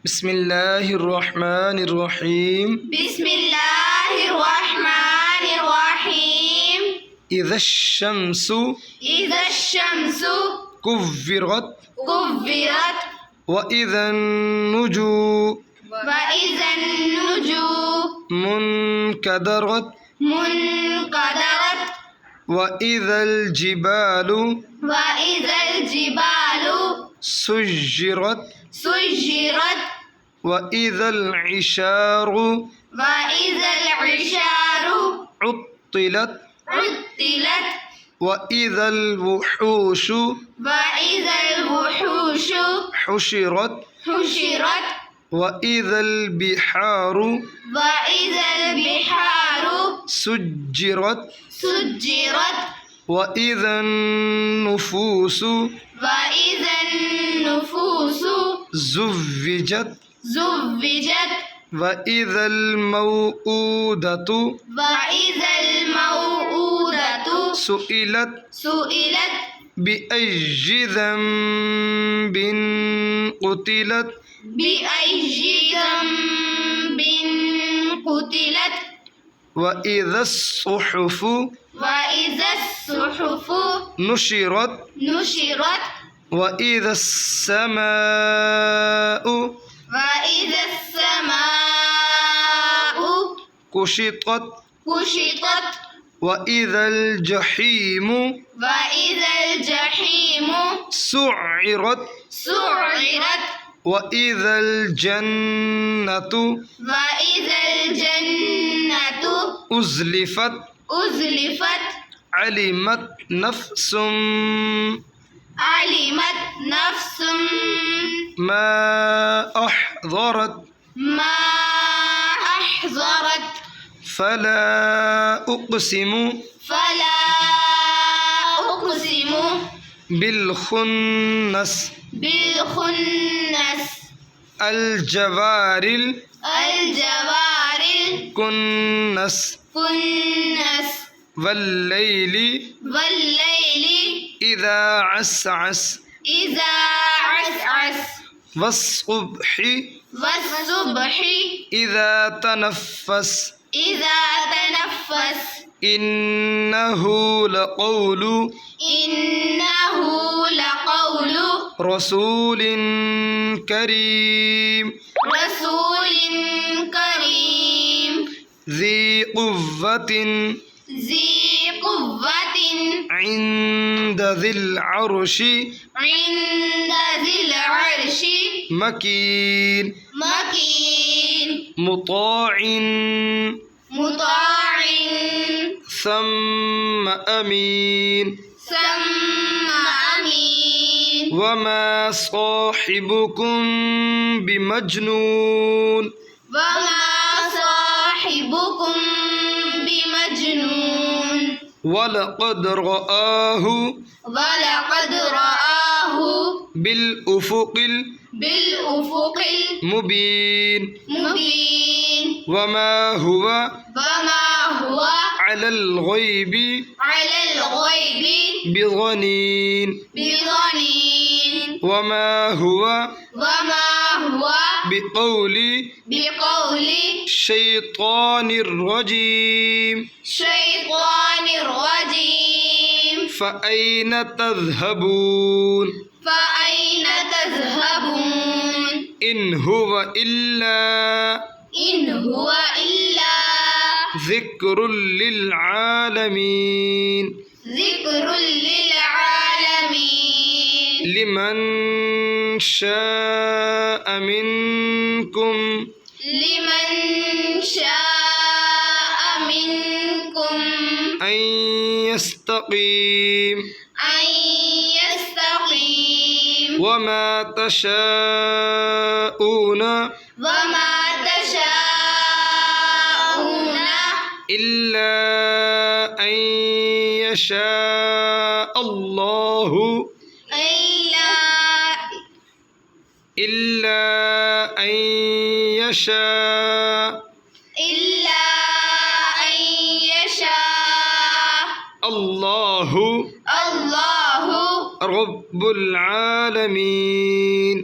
بسم الله الرحمن الرحيم بسم الله الرحمن الرحيم إذا الشمس إذا الشمس كورت كورت وإذا النجوم وإذا النجوم منكدرت منقدرت وإذا الجبال وإذا الجبال سجرت سجرت وإذا العشار وإذا العشار عطلت عطلت وإذا الوحوش وإذا الوحوش حشرت حشرت وإذا البحار وإذا البحار سجرت سجرت وإذا النفوس وإذا النفوس زوجت زوجت وإذا الموءودة وإذا الموءودة سئلت سئلت بأي ذنب قتلت بأي ذنب قتلت وإذا الصحف وإذا الصحف نشرت نشرت وإذا السماء وإذا السماء كشطت كشطت وإذا الجحيم وإذا الجحيم سعرت سعرت وإذا الجنة وإذا الجنة أزلفت أزلفت علمت نفس علمت نفس ما أحضرت ما أحضرت فلا أقسم فلا أقسم بالخنس بالخنس الجوار الجوار الكنس الكنس والليل والليل إذا عسعس إذا عسعس والصبح والصبح إذا تنفس إذا تنفس إنه لقول إنه لقول رسول كريم رسول كريم ذي قوة ذي قوة عند ذي العرش عند ذي العرش مكين مكين مطاع مطاع ثم أمين ثم أمين وما صاحبكم بمجنون وما صاحبكم بمجنون ولقد رآه ولقد رآه بالأفق بالأفق المبين المبين وما هو وما هو على الغيب على الغيب بضنين بضنين وما هو بقول الشيطان الرجيم شيطان الرجيم فأين تذهبون فأين تذهبون إن هو إلا ذكر للعالمين ذكر للعالمين لمن شاء منكم أن يستقيم وما تشاءون إلا أن يشاء الله إلا أن يشاء الله رب العالمين.